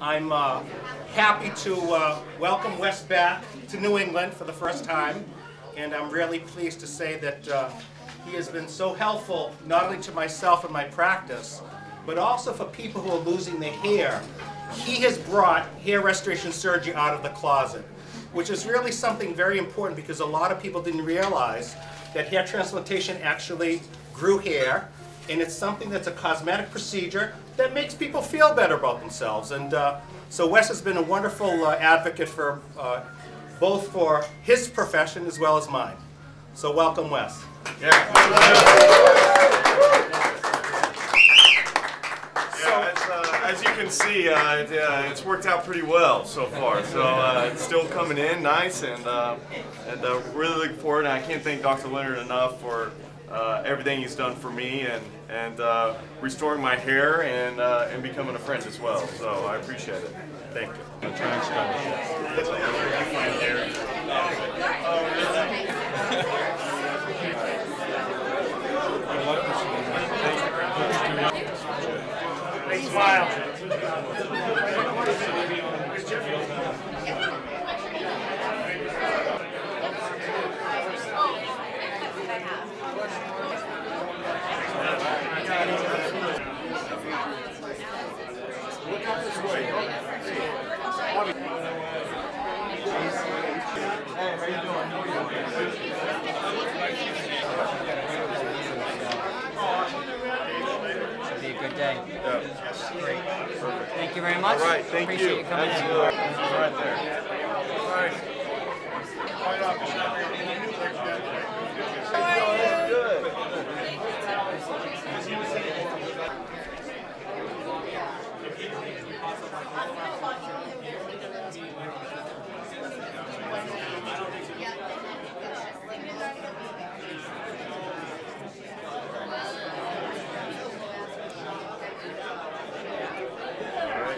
I'm happy to welcome Wes back to New England for the first time, and I'm really pleased to say that he has been so helpful not only to myself and my practice, but also for people who are losing their hair. He has brought hair restoration surgery out of the closet, which is really something very important because a lot of people didn't realize that hair transplantation actually grew hair, and it's something that's a cosmetic procedure that makes people feel better about themselves. And so Wes has been a wonderful advocate for both for his profession as well as mine. So welcome, Wes. As you can see, it's worked out pretty well so far. So it's still coming in nice, and really looking forward. And I can't thank Dr. Leonard enough for everything he's done for me and restoring my hair and becoming a friend as well. So I appreciate it. Thank you. Big smile. Should be a good day. Yeah. Great. Thank you very much. All right, thank Appreciate you. coming in. Right there. All right. Good.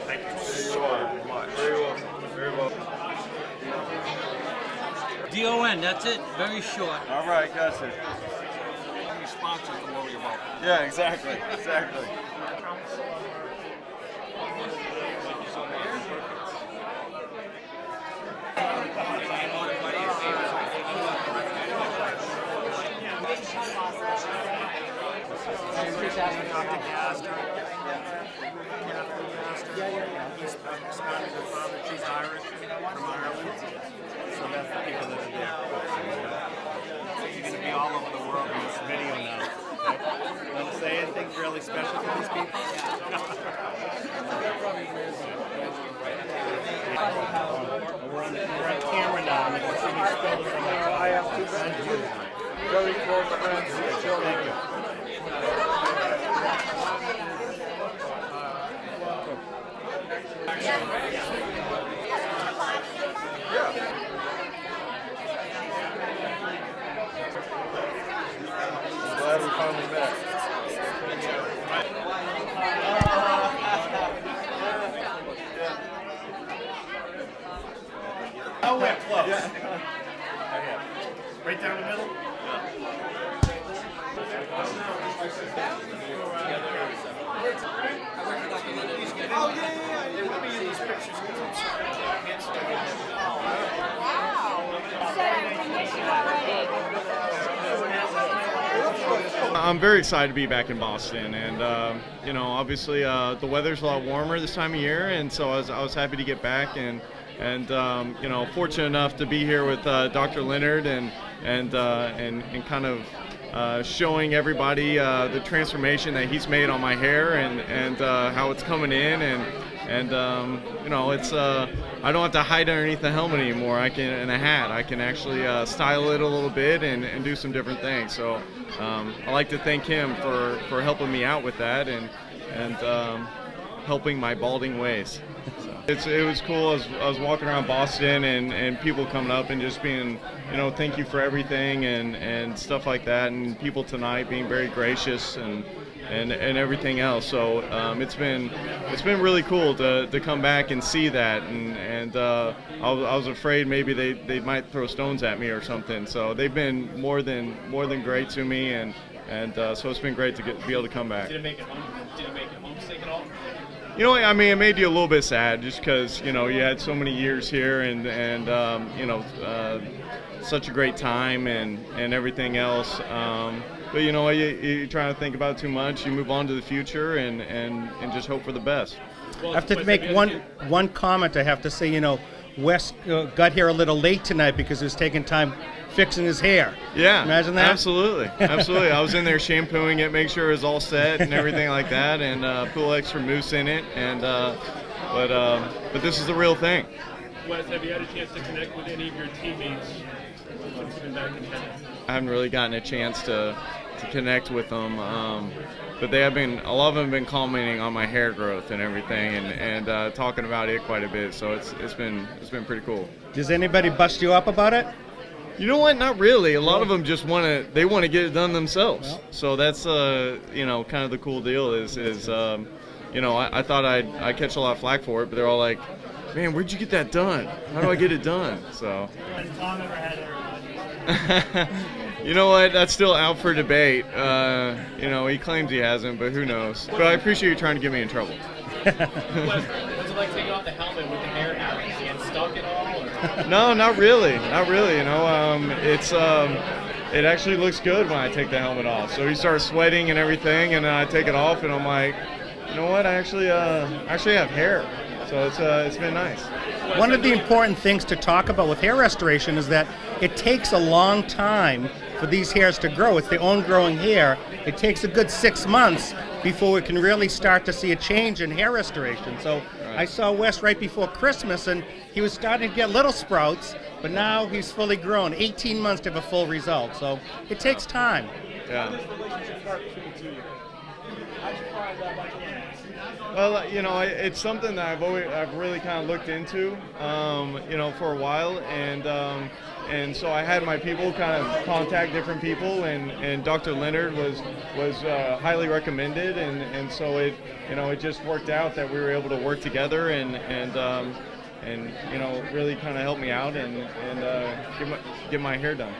Thank you so much. Very well. Very well. DON, that's it. Very short. All right, gotcha. Any sponsors to worry about. Yeah, exactly. Exactly. He's Scottish father. She's Irish from Ireland. So that's the people that are there. You're going to be all over the world in this video now. Okay? Want to say anything really special to these people? We're on camera now. You can see me spilling from my tongue. I have two friends. Very close friends. Thank you. Glad we finally met. Oh, we're close. Right down the middle? Oh, yeah. They would be in these pictures. I'm very excited to be back in Boston, and you know, obviously the weather's a lot warmer this time of year, and so I was happy to get back, and you know, fortunate enough to be here with Dr. Leonard and kind of showing everybody the transformation that he's made on my hair and how it's coming in, and you know, it's I don't have to hide underneath the helmet anymore. I can, and a hat. I can actually style it a little bit and do some different things. So I like to thank him for helping me out with that and helping my balding ways. So it was cool. I was walking around Boston and people coming up and just being, you know, thank you for everything and stuff like that, and people tonight being very gracious and everything else. So it's been really cool to come back and see that, and I was afraid maybe they might throw stones at me or something. So they've been more than great to me, and so it's been great to be able to come back. Did it make it homesick at all? You know, I mean, it made you a little bit sad just because, you know, you had so many years here and you know, such a great time and everything else. But, you know, you're trying to think about it too much. You move on to the future and just hope for the best. I have to make one comment. I have to say, you know, Wes got here a little late tonight because he was taking time fixing his hair. Yeah, imagine that. Absolutely, absolutely. I was in there shampooing it, make sure it was all set and everything like that, and put a little extra mousse in it. And but this is the real thing. Wes, have you had a chance to connect with any of your teammates since you've been back in tennis? I haven't really gotten a chance to connect with them, but they have been. A lot of them have been commenting on my hair growth and everything, and talking about it quite a bit. So it's been pretty cool. Does anybody bust you up about it? You know what? Not really. A lot of them just want to get it done themselves. Well, so that's you know, kind of the cool deal is you know, I thought I'd catch a lot of flack for it, but they're all like, man, where'd you get that done? How do I get it done? So. Has Tom ever had everybody? You know what? That's still out for debate. You know, he claims he hasn't, but who knows? But I appreciate you trying to get me in trouble. What's it like taking off the helmet with the hair now? Is it stuck at all? Or? No, not really. Not really. You know, it actually looks good when I take the helmet off. So you start sweating and everything, and then I take it off, and I'm like, you know what? I actually have hair. So it's been nice. One of the important things to talk about with hair restoration is that it takes a long time for these hairs to grow. It's their own growing hair. It takes a good 6 months before we can really start to see a change in hair restoration. So right. I saw Wes right before Christmas, and he was starting to get little sprouts, but now he's fully grown. 18 months to have a full result. So it takes time. Yeah. Well, you know, it's something that I've really kind of looked into, you know, for a while, and so I had my people kind of contact different people, and Dr. Leonard was highly recommended, and so it, you know, it just worked out that we were able to work together and you know, really kind of help me out and get my hair done.